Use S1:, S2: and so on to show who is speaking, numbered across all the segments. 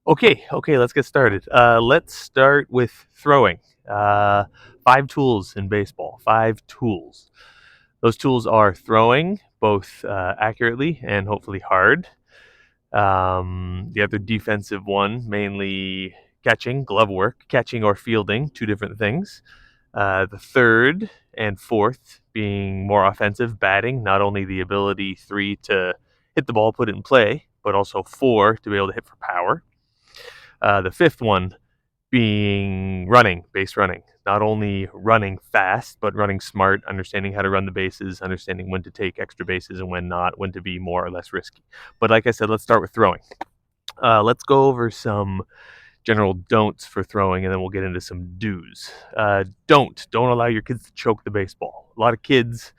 S1: Okay, let's get started. Let's start with throwing. Uh, 5 tools in baseball. 5 tools. Those tools are throwing, both accurately and hopefully hard. The other defensive one, mainly catching, glove work, catching or fielding, 2 different things. The third and fourth being more offensive, batting, not only the ability 3 to hit the ball, put it in play, but also 4 to be able to hit for power. The fifth one being running, base running. Not only running fast, but running smart, understanding how to run the bases, understanding when to take extra bases and when not, when to be more or less risky. But like I said, let's start with throwing. Let's go over some general don'ts for throwing, and then we'll get into some do's. Don't allow your kids to choke the baseball. A lot of kids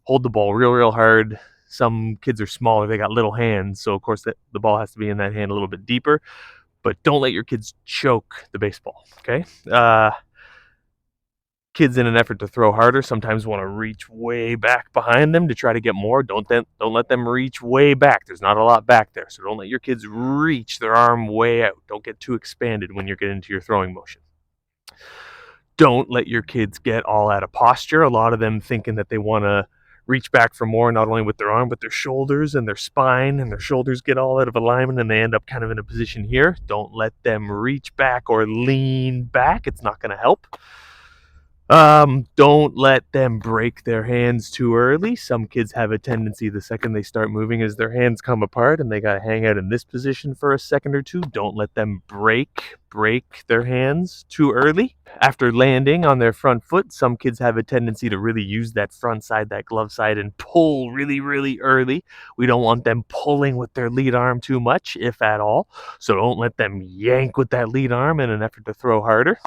S1: hold the ball real hard. Some kids are smaller; they got little hands, so of course the ball has to be in that hand a little bit deeper. But don't let your kids choke the baseball. Okay. Kids, in an effort to throw harder, sometimes want to reach way back behind them to try to get more. Don't let them reach way back. There's not a lot back there, so don't let your kids reach their arm way out. Don't get too expanded when you get into your throwing motion. Don't let your kids get all out of posture. A lot of them thinking that they want to reach back for more, not only with their arm, but their shoulders and their spine, and their shoulders get all out of alignment and they end up kind of in a position here. Don't let them reach back or lean back. It's not going to help. Don't let them break their hands too early. Some kids have a tendency, the second they start moving, is their hands come apart and they got to hang out in this position for a second or two. Don't let them break their hands too early. After landing on their front foot, some kids have a tendency to really use that front side, that glove side, and pull really early. We don't want them pulling with their lead arm too much, if at all. So don't let them yank with that lead arm in an effort to throw harder.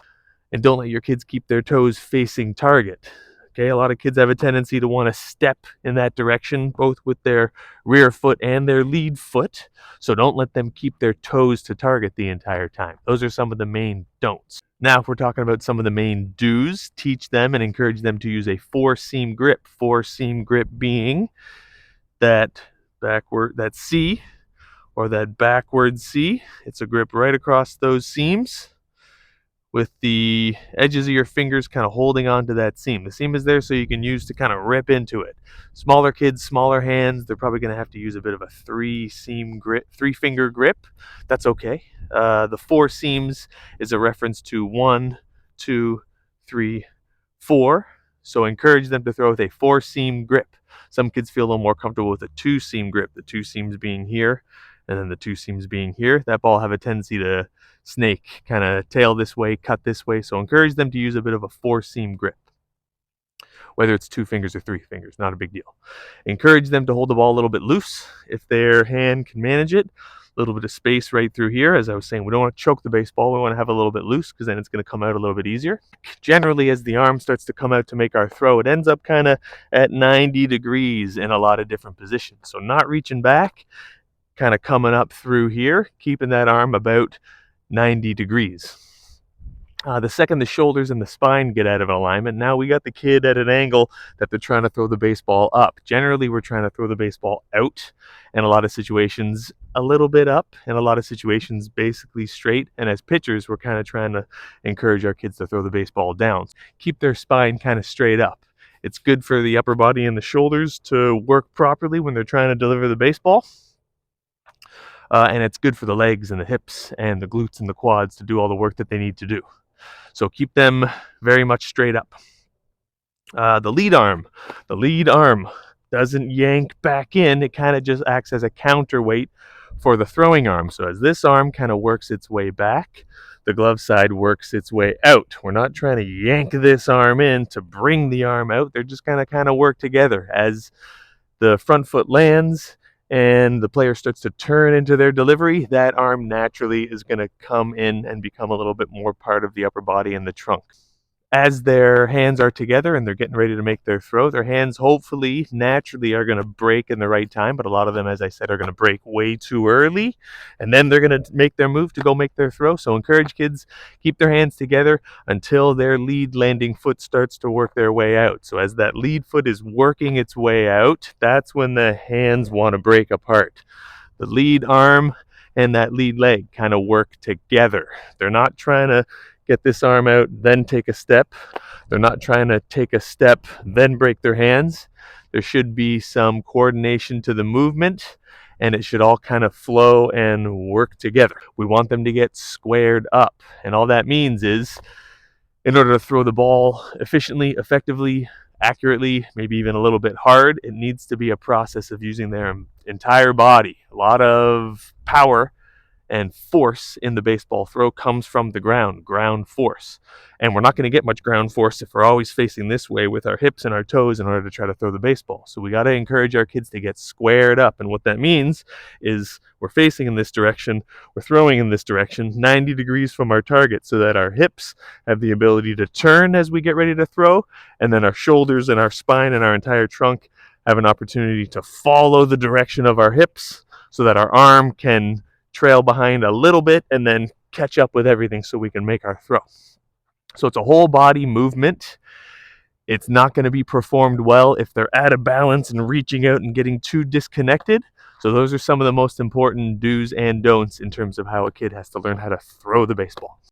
S1: And don't let your kids keep their toes facing target. Okay, a lot of kids have a tendency to want to step in that direction, both with their rear foot and their lead foot. So don't let them keep their toes to target the entire time. Those are some of the main don'ts. Now, if we're talking about some of the main do's, teach them and encourage them to use a 4-seam grip. 4-seam grip being that C, or that backward C. It's a grip right across those seams, with the edges of your fingers kind of holding onto that seam. The seam is there so you can use to kind of rip into it. Smaller kids, smaller hands, they're probably going to have to use a bit of a 3-finger grip. That's okay. The 4 seams is a reference to 1, 2, 3, 4. So encourage them to throw with a 4-seam grip. Some kids feel a little more comfortable with a 2-seam grip, the 2 seams being here and then the 2 seams being here. That ball have a tendency to snake, kind of tail this way, cut this way. So encourage them to use a bit of a 4-seam grip. Whether it's 2 fingers or 3 fingers, not a big deal. Encourage them to hold the ball a little bit loose if their hand can manage it. A little bit of space right through here. As I was saying, we don't want to choke the baseball. We want to have a little bit loose because then it's going to come out a little bit easier. Generally, as the arm starts to come out to make our throw, it ends up kind of at 90 degrees in a lot of different positions. So not reaching back, kind of coming up through here, keeping that arm about 90 degrees. The second the shoulders and the spine get out of alignment, now we got the kid at an angle that they're trying to throw the baseball up. Generally, we're trying to throw the baseball out, in a lot of situations a little bit up, in a lot of situations basically straight. And as pitchers, we're kind of trying to encourage our kids to throw the baseball down. Keep their spine kind of straight up. It's good for the upper body and the shoulders to work properly when they're trying to deliver the baseball. And it's good for the legs and the hips and the glutes and the quads to do all the work that they need to do. So keep them very much straight up. The lead arm doesn't yank back in. It kind of just acts as a counterweight for the throwing arm. So as this arm kind of works its way back, the glove side works its way out. We're not trying to yank this arm in to bring the arm out. They're just kind of work together. As the front foot lands and the player starts to turn into their delivery, that arm naturally is going to come in and become a little bit more part of the upper body and the trunk. As their hands are together and they're getting ready to make their throw, their hands hopefully naturally are going to break in the right time, but a lot of them, as I said, are going to break way too early, and then they're going to make their move to go make their throw. So encourage kids, keep their hands together until their lead landing foot starts to work their way out. So as that lead foot is working its way out, that's when the hands want to break apart. The lead arm and that lead leg kind of work together. They're not trying to get this arm out, then take a step. They're not trying to take a step, then break their hands. There should be some coordination to the movement, and it should all kind of flow and work together. We want them to get squared up, and all that means is, in order to throw the ball efficiently, effectively, accurately, maybe even a little bit hard, it needs to be a process of using their entire body. A lot of power and force in the baseball throw comes from the ground force. And we're not going to get much ground force if we're always facing this way with our hips and our toes in order to try to throw the baseball. So we got to encourage our kids to get squared up. And what that means is we're facing in this direction, we're throwing in this direction, 90 degrees from our target, so that our hips have the ability to turn as we get ready to throw, and then our shoulders and our spine and our entire trunk have an opportunity to follow the direction of our hips so that our arm can trail behind a little bit and then catch up with everything so we can make our throw. So it's a whole body movement. It's not going to be performed well if they're out of balance and reaching out and getting too disconnected. So those are some of the most important do's and don'ts in terms of how a kid has to learn how to throw the baseball.